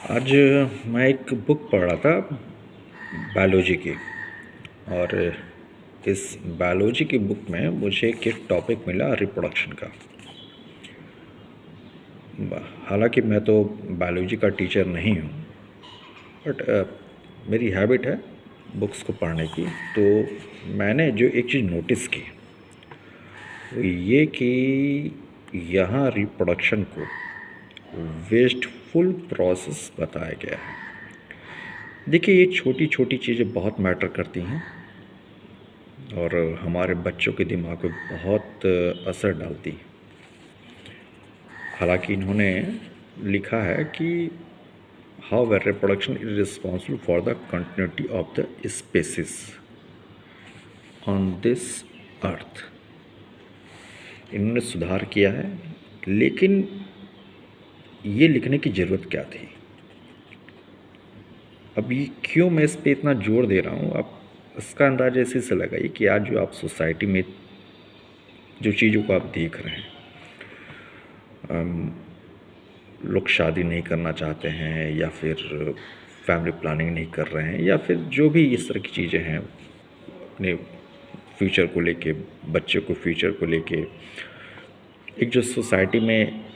आज मैं एक बुक पढ़ रहा था बायोलॉजी की। और इस बायोलॉजी की बुक में मुझे एक टॉपिक मिला रिप्रोडक्शन का। हालांकि मैं तो बायोलॉजी का टीचर नहीं हूँ, बट मेरी हैबिट है बुक्स को पढ़ने की। तो मैंने जो एक चीज़ नोटिस की वो ये कि यहाँ रिप्रोडक्शन को वेस्टफुल प्रोसेस बताया गया है। देखिए, ये छोटी छोटी चीज़ें बहुत मैटर करती हैं और हमारे बच्चों के दिमाग पे बहुत असर डालती है। हालांकि इन्होंने लिखा है कि how reproduction is responsible for the continuity of the species on this earth. इन्होंने सुधार किया है, लेकिन ये लिखने की ज़रूरत क्या थी? अब ये क्यों मैं इस पे इतना जोर दे रहा हूँ, आप इसका अंदाज़ा इसी से लगाइए कि आज जो आप सोसाइटी में जो चीज़ों को आप देख रहे हैं, लोग शादी नहीं करना चाहते हैं या फिर फैमिली प्लानिंग नहीं कर रहे हैं या फिर जो भी इस तरह की चीज़ें हैं अपने फ्यूचर को लेके, बच्चे को फ्यूचर को लेके, एक जो सोसाइटी में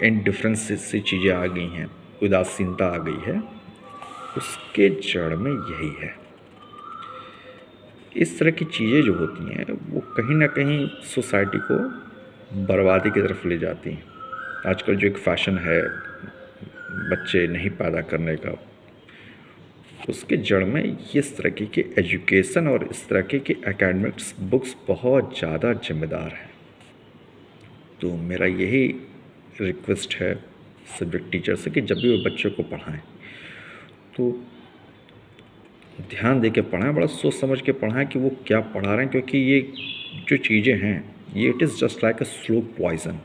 इनडिफरेंस सी चीज़ें आ गई हैं, उदासीनता आ गई है, उसके जड़ में यही है। इस तरह की चीज़ें जो होती हैं वो कहीं ना कहीं सोसाइटी को बर्बादी की तरफ ले जाती हैं। आजकल जो एक फ़ैशन है बच्चे नहीं पैदा करने का, उसके जड़ में इस तरह की एजुकेशन और इस तरह की एकेडमिक्स बुक्स बहुत ज़्यादा जिम्मेदार हैं। तो मेरा यही रिक्वेस्ट है सब्जेक्ट टीचर से कि जब भी वो बच्चों को पढ़ाएं तो ध्यान दे के पढ़ाएं, बड़ा सोच समझ के पढ़ाएं कि वो क्या पढ़ा रहे हैं, क्योंकि ये जो चीज़ें हैं ये it is just like a slow poison.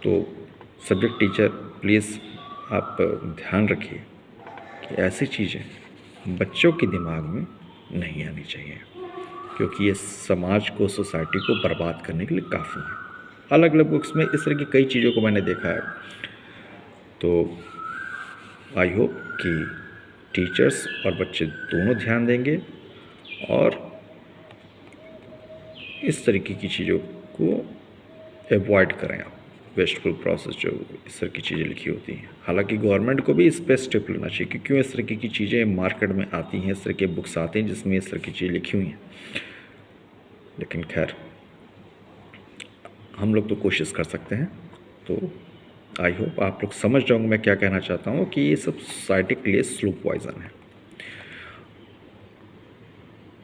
तो सब्जेक्ट टीचर प्लीज़ आप ध्यान रखिए कि ऐसी चीज़ें बच्चों के दिमाग में नहीं आनी चाहिए, क्योंकि ये समाज को, सोसाइटी को बर्बाद करने के लिए काफ़ी है। अलग अलग बुक्स में इस तरह की कई चीज़ों को मैंने देखा है। तो आई होप कि टीचर्स और बच्चे दोनों ध्यान देंगे और इस तरीके की चीज़ों को एवॉइड करें आप, वेस्टफुल प्रोसेस जो इस तरह की चीज़ें लिखी होती हैं। हालांकि गवर्नमेंट को भी इस पर स्टेप लेना चाहिए कि क्यों इस तरह की चीज़ें मार्केट में आती हैं, इस तरह के बुक्स आते हैं जिसमें इस तरह की चीज़ें लिखी हुई हैं। लेकिन खैर, हम लोग तो कोशिश कर सकते हैं। तो आई होप आप लोग समझ जाओगे मैं क्या कहना चाहता हूँ कि ये सब सोसाइटी के लिए स्लो पॉइज़न है।